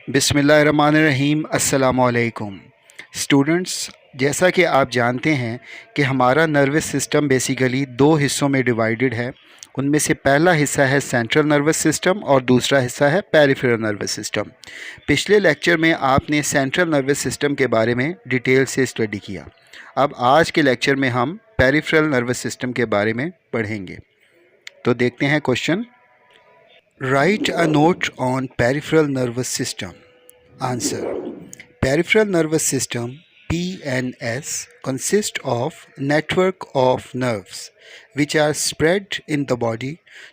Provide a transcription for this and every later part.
बिस्मिल्लाहिर्रहमानिर्रहीम अस्सलामुअलैकुम स्टूडेंट्स। जैसा कि आप जानते हैं कि हमारा नर्वस सिस्टम बेसिकली दो हिस्सों में डिवाइडेड है। उनमें से पहला हिस्सा है सेंट्रल नर्वस सिस्टम और दूसरा हिस्सा है पेरिफेरल नर्वस सिस्टम। पिछले लेक्चर में आपने सेंट्रल नर्वस सिस्टम के बारे में डिटेल से स्टडी किया। अब आज के लेक्चर में हम पेरिफेरल नर्वस सिस्टम के बारे में पढ़ेंगे। तो देखते हैं question. Write a note on peripheral nervous system. Answer. Peripheral nervous system PNS consists of network of nerves which are spread in the body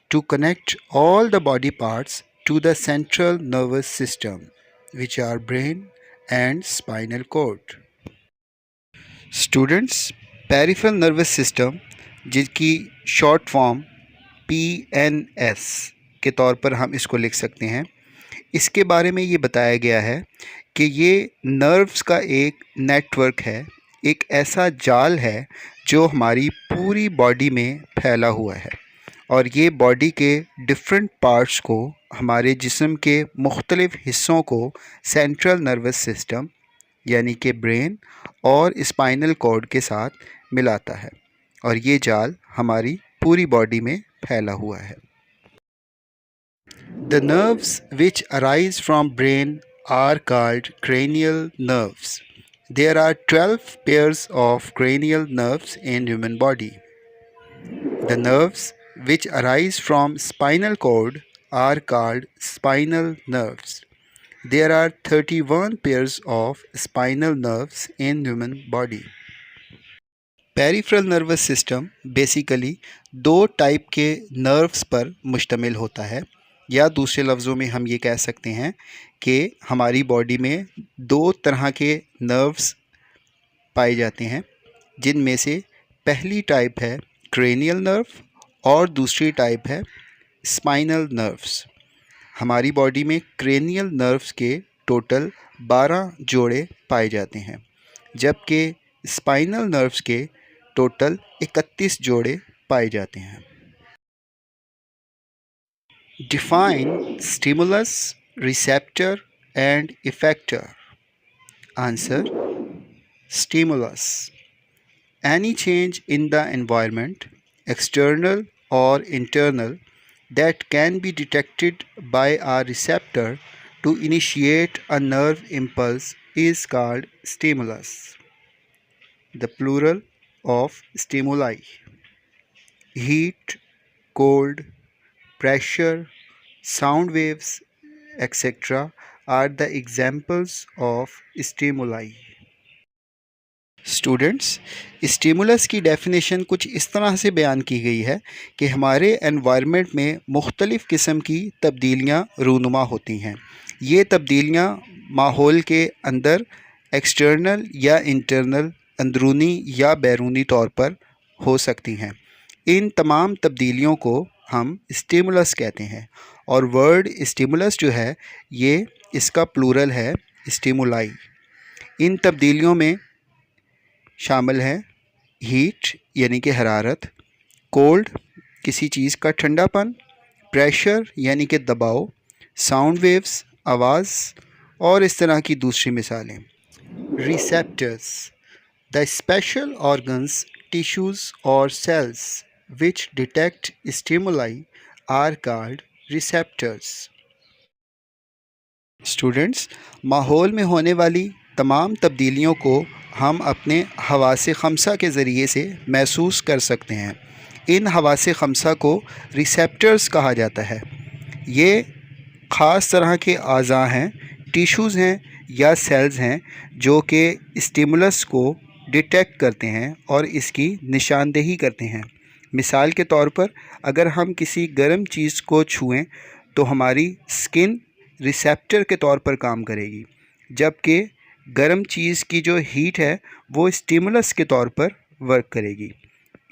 to connect all the body parts to the central nervous system which are brain and spinal cord. Students, peripheral nervous system जिसकी short form PNS के तौर पर हम इसको लिख सकते हैं, इसके बारे में ये बताया गया है कि ये नर्व्स का एक नेटवर्क है, एक ऐसा जाल है जो हमारी पूरी बॉडी में फैला हुआ है और ये बॉडी के डिफरेंट पार्ट्स को, हमारे जिस्म के मुख्तलिफ़ हिस्सों को सेंट्रल नर्वस सिस्टम यानी कि ब्रेन और स्पाइनल कॉर्ड के साथ मिलाता है और ये जाल हमारी पूरी बॉडी में फैला हुआ है। The nerves which arise from brain are called cranial nerves. There are 12 pairs of cranial nerves in human body. The nerves which arise from spinal cord are called spinal nerves. There are 31 pairs of spinal nerves in human body. Peripheral nervous system basically दो type के nerves पर मुश्तमिल होता है, या दूसरे लफ्ज़ों में हम ये कह सकते हैं कि हमारी बॉडी में दो तरह के नर्व्स पाए जाते हैं, जिनमें से पहली टाइप है क्रेनियल नर्व और दूसरी टाइप है स्पाइनल नर्व्स। हमारी बॉडी में क्रेनियल नर्व्स के टोटल 12 जोड़े पाए जाते हैं, जबकि स्पाइनल नर्व्स के टोटल 31 जोड़े पाए जाते हैं। Define stimulus, receptor and effector. Answer. Stimulus. Any change in the environment, external or internal, that can be detected by a receptor to initiate a nerve impulse is called stimulus. The plural of stimuli: heat, cold, pressure, sound waves, etc. are the examples of stimuli. Students, stimulus की definition कुछ इस तरह से बयान की गई है कि हमारे एनवायरनमेंट में मुख्तलिफ़ किस्म की तब्दीलियाँ रूनुमा होती हैं। ये तब्दीलियाँ माहौल के अंदर एक्सटर्नल या इंटरनल, अंदरूनी या बैरूनी तौर पर हो सकती हैं। इन तमाम तब्दीलियों को हम स्टिमुलस कहते हैं और वर्ड स्टिमुलस जो है ये इसका प्लूरल है स्टिमुलाई। इन तब्दीलियों में शामिल हैं हीट यानी कि हरारत, कोल्ड किसी चीज़ का ठंडापन, प्रेशर यानी कि दबाव, साउंड वेव्स आवाज़ और इस तरह की दूसरी मिसालें। Receptors, the special organs, tissues और cells which detect stimuli are called receptors. Students, माहौल में होने वाली तमाम तब्दीलियों को हम अपने हवासे खमसा के ज़रिए से महसूस कर सकते हैं। इन हवासे खमसा को रिसेप्टर्स कहा जाता है। ये ख़ास तरह के आज़ा हैं, टिश्यूज़ हैं या सेल्स हैं जो कि स्टिमुलस को डिटेक्ट करते हैं और इसकी निशानदेही करते हैं। मिसाल के तौर पर अगर हम किसी गर्म चीज़ को छुएं तो हमारी स्किन रिसेप्टर के तौर पर काम करेगी, जबकि गर्म चीज़ की जो हीट है वो स्टिमुलस के तौर पर वर्क करेगी।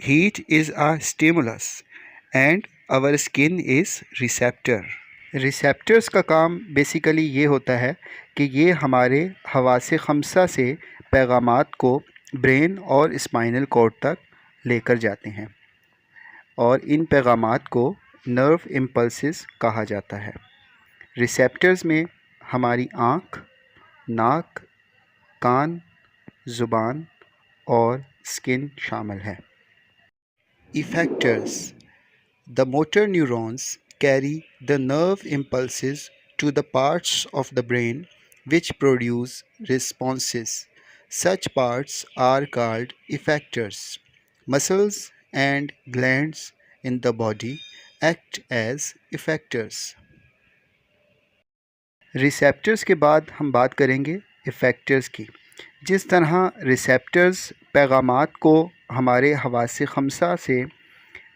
Heat is a stimulus and our skin is receptor. Receptors का काम बेसिकली ये होता है कि ये हमारे हवासे खमसा से पैगामात को ब्रेन और स्पाइनल कॉर्ड तक लेकर जाते हैं और इन पैगामात को नर्व इम्पल्सेस कहा जाता है। रिसेप्टर्स में हमारी आँख, नाक, कान, ज़ुबान और स्किन शामिल है। इफ़ेक्टर्स। The motor neurons carry the nerve impulses to the parts of the brain which produce responses. Such parts are called effectors. Muscles and glands in the body act as effectors. Receptors के बाद हम बात करेंगे इफ़ेक्टर्स की। जिस तरह receptors पैगामात को हमारे हवासे खमसा से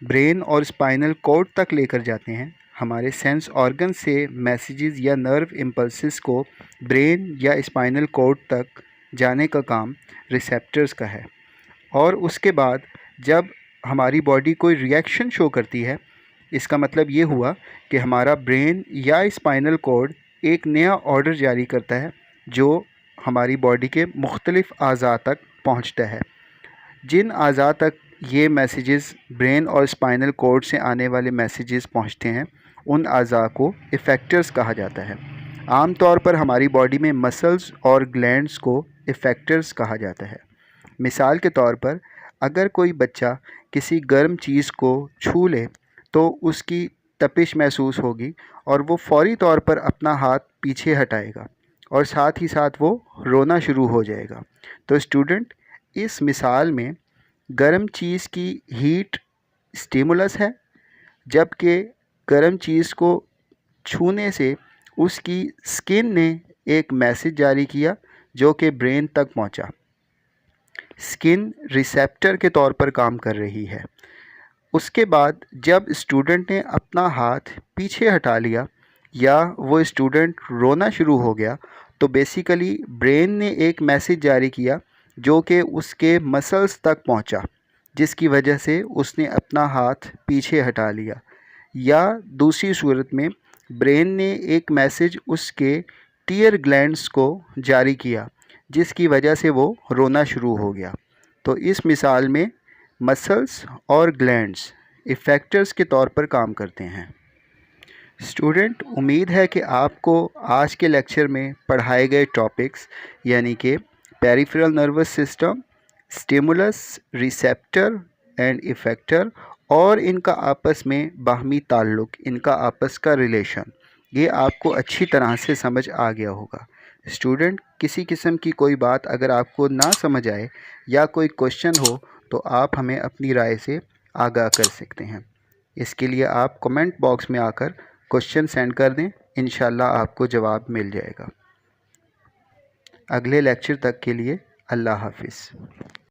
ब्रेन और स्पाइनल कॉर्ड तक लेकर जाते हैं, हमारे सेंस ऑर्गन से मैसेजेस या नर्व इम्पल्सेस को ब्रेन या स्पाइनल कॉर्ड तक जाने का काम रिसेप्टर्स का है। और उसके बाद जब हमारी बॉडी कोई रिएक्शन शो करती है, इसका मतलब ये हुआ कि हमारा ब्रेन या स्पाइनल कॉर्ड एक नया ऑर्डर जारी करता है जो हमारी बॉडी के मुख्तलिफ़ अज़ा तक पहुंचता है। जिन अज़ा तक ये मैसेजेस ब्रेन और स्पाइनल कॉर्ड से आने वाले मैसेजेस पहुंचते हैं, उन अज़ा को इफ़ेक्टर्स कहा जाता है। आम तौर पर हमारी बॉडी में मसल्स और ग्लैंड्स को इफ़ेक्टर्स कहा जाता है। मिसाल के तौर पर अगर कोई बच्चा किसी गर्म चीज़ को छू ले तो उसकी तपिश महसूस होगी और वो फ़ौरी तौर पर अपना हाथ पीछे हटाएगा और साथ ही साथ वो रोना शुरू हो जाएगा। तो स्टूडेंट, इस मिसाल में गर्म चीज़ की हीट स्टिमुलस है, जबकि गर्म चीज़ को छूने से उसकी स्किन ने एक मैसेज जारी किया जो कि ब्रेन तक पहुंचा। स्किन रिसेप्टर के तौर पर काम कर रही है। उसके बाद जब स्टूडेंट ने अपना हाथ पीछे हटा लिया या वो स्टूडेंट रोना शुरू हो गया, तो बेसिकली ब्रेन ने एक मैसेज जारी किया जो कि उसके मसल्स तक पहुंचा, जिसकी वजह से उसने अपना हाथ पीछे हटा लिया। या दूसरी सूरत में ब्रेन ने एक मैसेज उसके टीयर ग्लैंड्स को जारी किया, जिसकी वजह से वो रोना शुरू हो गया। तो इस मिसाल में मसल्स और ग्लैंड्स इफ़ेक्टर्स के तौर पर काम करते हैं। स्टूडेंट, उम्मीद है कि आपको आज के लेक्चर में पढ़ाए गए टॉपिक्स यानी कि peripheral nervous system, stimulus, receptor and effector और इनका आपस में बाहमी ताल्लुक़, इनका आपस का रिलेशन, ये आपको अच्छी तरह से समझ आ गया होगा। स्टूडेंट, किसी किस्म की कोई बात अगर आपको ना समझ आए या कोई क्वेश्चन हो तो आप हमें अपनी राय से आगाह कर सकते हैं। इसके लिए आप कमेंट बॉक्स में आकर क्वेश्चन सेंड कर दें, इंशाल्लाह आपको जवाब मिल जाएगा। अगले लेक्चर तक के लिए अल्लाह हाफिज़।